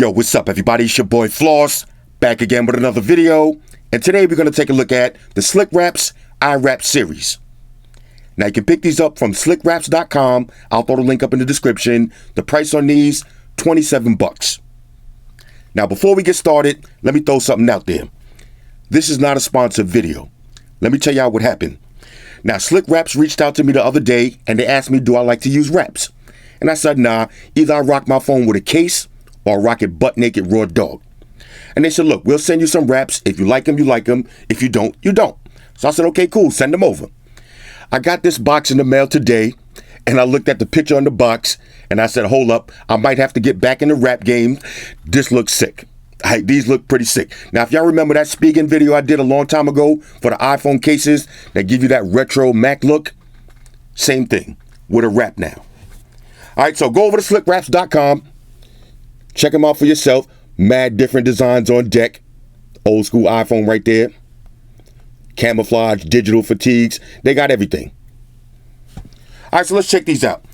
Yo, what's up everybody? It's your boy Floss, back again with another video. And today we're going to take a look at the SlickWraps iWrap series. Now you can pick these up from SlickWraps.com. I'll throw the link up in the description. The price on these, 27 bucks. Now before we get started, let me throw something out there. This is not a sponsored video. Let me tell y'all what happened. Now SlickWraps reached out to me the other day and they asked me, do I like to use wraps? And I said, nah, either I rock my phone with a case or I rock it butt naked raw dog. And they said, look, we'll send you some wraps. If you like them, you like them. If you don't, you don't. So I said, okay, cool, send them over. I got this box in the mail today and I looked at the picture on the box and I said, hold up, I might have to get back in the wrap game. This looks sick. These look pretty sick. Now, if y'all remember that speaking video I did a long time ago for the iPhone cases that give you that retro Mac look, same thing with a wrap now. All right, so go over to SlickWraps.com. Check them out for yourself. Mad different designs on deck. Old school iPhone right there. Camouflage, digital fatigues. They got everything. All right, so let's check these out.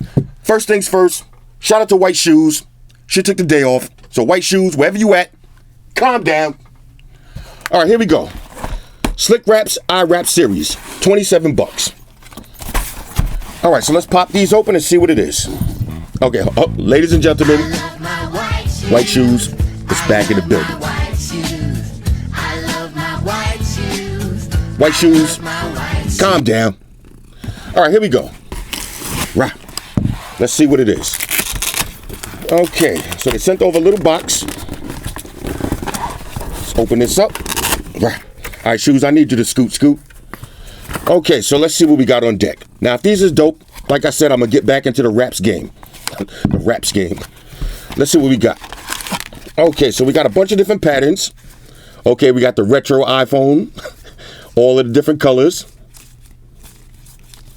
First things first, shout out to White Shoes. She took the day off. So White Shoes, wherever you at, calm down. All right, here we go. SlickWraps iWrap series, 27 bucks. All right, so let's pop these open and see what it is. Okay, ladies and gentlemen, White Shoes is back in the building. White Shoes, calm down. All right, here we go. Right. Let's see what it is. Okay, so they sent over a little box. Let's open this up. Right. All right, Shoes, I need you to scoot. Okay, so let's see what we got on deck. Now, if these is dope, like I said, I'm going to get back into the wraps game. The wraps game. Let's see what we got. Okay, so we got a bunch of different patterns. Okay, we got the retro iPhone. All of the different colors.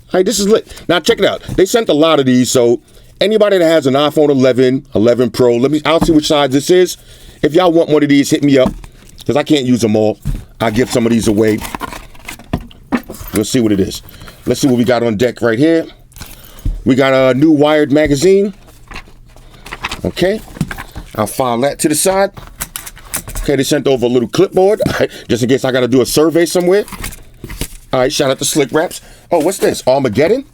All right, this is lit. Now, check it out. They sent a lot of these, so anybody that has an iPhone 11, 11 Pro, I'll see which size this is. If y'all want one of these, hit me up, because I can't use them all. I'll give some of these away. We'll see what it is. Let's see what we got on deck right here. We got a new Wired magazine. Okay. I'll file that to the side. Okay, they sent over a little clipboard, just in case I got to do a survey somewhere. All right, shout out to SlickWraps. Oh, what's this? Armageddon?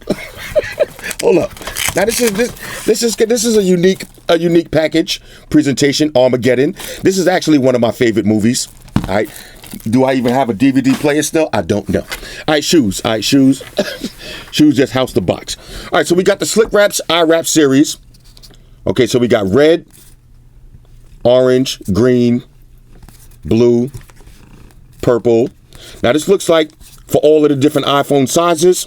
Hold up. Now this is a unique package presentation. Armageddon. This is actually one of my favorite movies. All right. Do I even have a DVD player still? I don't know. All right, Shoes. All right, Shoes. Shoes just house the box. All right, so we got the SlickWraps iWrap series. Okay, so we got red, orange, green, blue, purple. Now this looks like for all of the different iPhone sizes.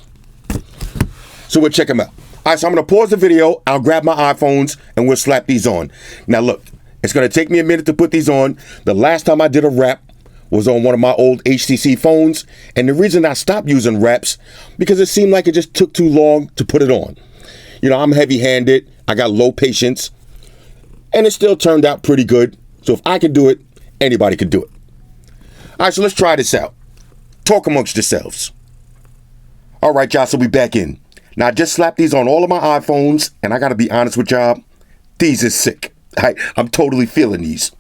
So we'll check them out. All right, so I'm going to pause the video. I'll grab my iPhones and we'll slap these on. Now look, it's going to take me a minute to put these on. The last time I did a wrap was on one of my old HTC phones. And the reason I stopped using wraps, because it seemed like it just took too long to put it on. You know, I'm heavy-handed. I got low patience. And it still turned out pretty good. So if I could do it, anybody could do it. All right, so let's try this out. Talk amongst yourselves. All right, y'all, so we back in. Now, I just slapped these on all of my iPhones, and I got to be honest with y'all, these is sick. I'm totally feeling these.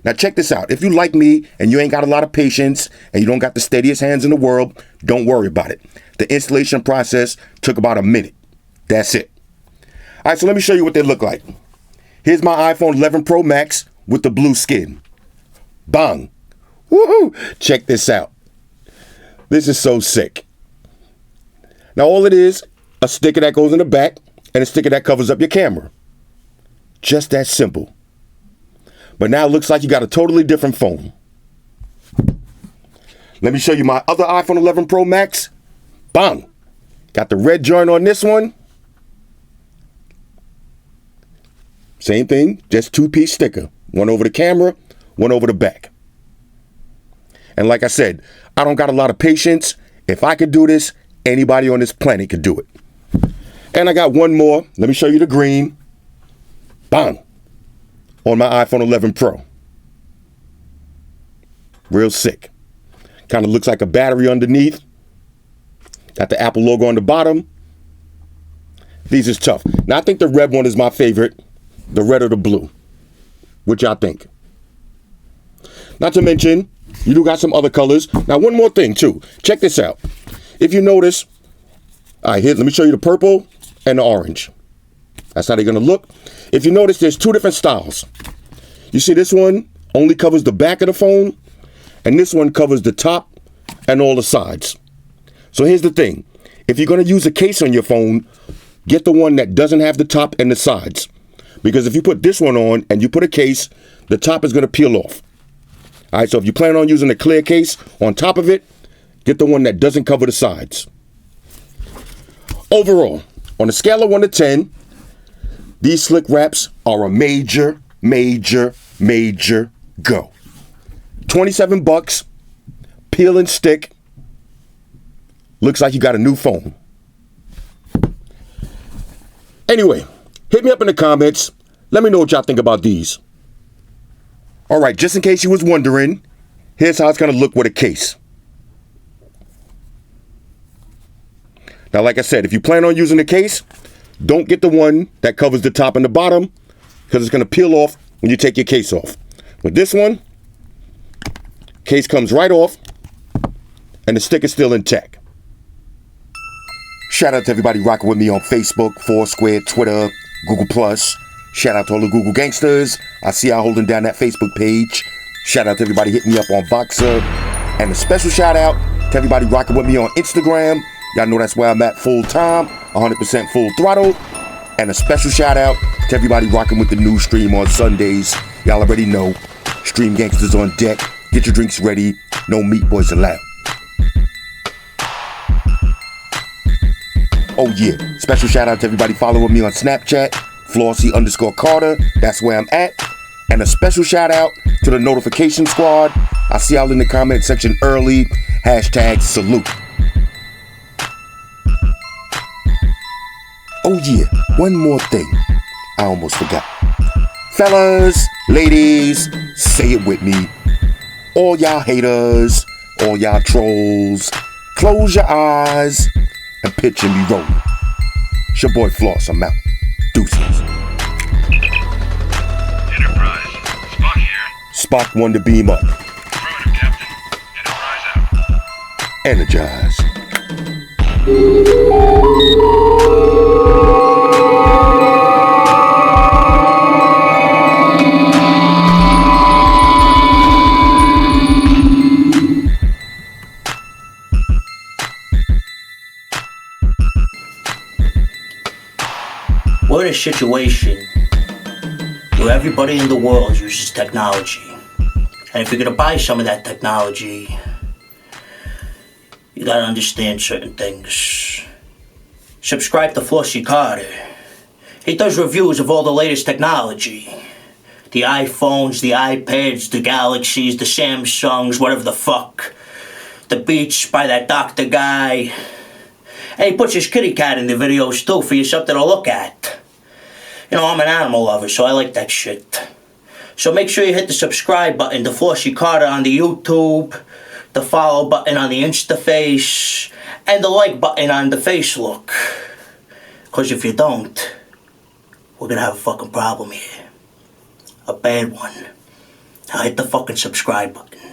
Now, check this out. If you like me and you ain't got a lot of patience and you don't got the steadiest hands in the world, don't worry about it. The installation process took about a minute. That's it. All right, so let me show you what they look like. Here's my iPhone 11 Pro Max with the blue skin. Bang. Woohoo! Check this out. This is so sick. Now, all it is, a sticker that goes in the back and a sticker that covers up your camera. Just that simple. But now it looks like you got a totally different phone. Let me show you my other iPhone 11 Pro Max. Bang. Got the red joint on this one. Same thing, just two-piece sticker. One over the camera, one over the back. And like I said, I don't got a lot of patience. If I could do this, anybody on this planet could do it. And I got one more. Let me show you the green. Bang. On my iPhone 11 Pro. Real sick. Kind of looks like a battery underneath. Got the Apple logo on the bottom. These is tough. Now, I think the red one is my favorite. The red or the blue. What y'all think? Not to mention, you do got some other colors. Now, one more thing, too. Check this out. If you notice, all right, here, let me show you the purple and the orange. That's how they're going to look. If you notice, there's two different styles. You see this one only covers the back of the phone, and this one covers the top and all the sides. So here's the thing. If you're going to use a case on your phone, get the one that doesn't have the top and the sides. Because if you put this one on and you put a case, the top is going to peel off. All right, so if you plan on using a clear case on top of it, get the one that doesn't cover the sides. Overall, on a scale of 1 to 10, these SlickWraps are a major, major, major go. 27 bucks, peel and stick. Looks like you got a new phone. Anyway, hit me up in the comments. Let me know what y'all think about these. All right, just in case you was wondering, here's how it's going to look with a case. Now, like I said, if you plan on using a case, don't get the one that covers the top and the bottom because it's going to peel off when you take your case off. With this one, case comes right off and the stick is still intact. Shout out to everybody rocking with me on Facebook, Foursquare, Twitter, Google+. Shout out to all the Google gangsters. I see y'all holding down that Facebook page. Shout out to everybody hitting me up on Voxer. And a special shout out to everybody rocking with me on Instagram. Y'all know that's where I'm at full time, 100% full throttle. And a special shout out to everybody rocking with the new stream on Sundays. Y'all already know, Stream Gangsters on deck. Get your drinks ready. No meat boys allowed. Oh yeah, special shout out to everybody following me on Snapchat, Flossy_Carter, that's where I'm at. And a special shout out to the notification squad. I see y'all in the comment section early. #salute. Oh yeah, one more thing. I almost forgot. Fellas, ladies, say it with me. All y'all haters, all y'all trolls, close your eyes and pitch and be rolling. It's your boy Floss, I'm out. Deuces. Enterprise, Spock here. Spock 1 to beam up. Affirmative, Captain. Enterprise out. Energize. We're in a situation where everybody in the world uses technology. And if you're gonna buy some of that technology, you gotta understand certain things. Subscribe to Flossy Carter. He does reviews of all the latest technology. The iPhones, the iPads, the Galaxies, the Samsungs, whatever the fuck. The Beats by that doctor guy. And he puts his kitty cat in the videos too for you something to look at. You know, I'm an animal lover, so I like that shit. So make sure you hit the subscribe button to Flossy Carter on the YouTube, the follow button on the Instaface, and the like button on the Facelook. Because if you don't, we're gonna have a fucking problem here. A bad one. Now hit the fucking subscribe button.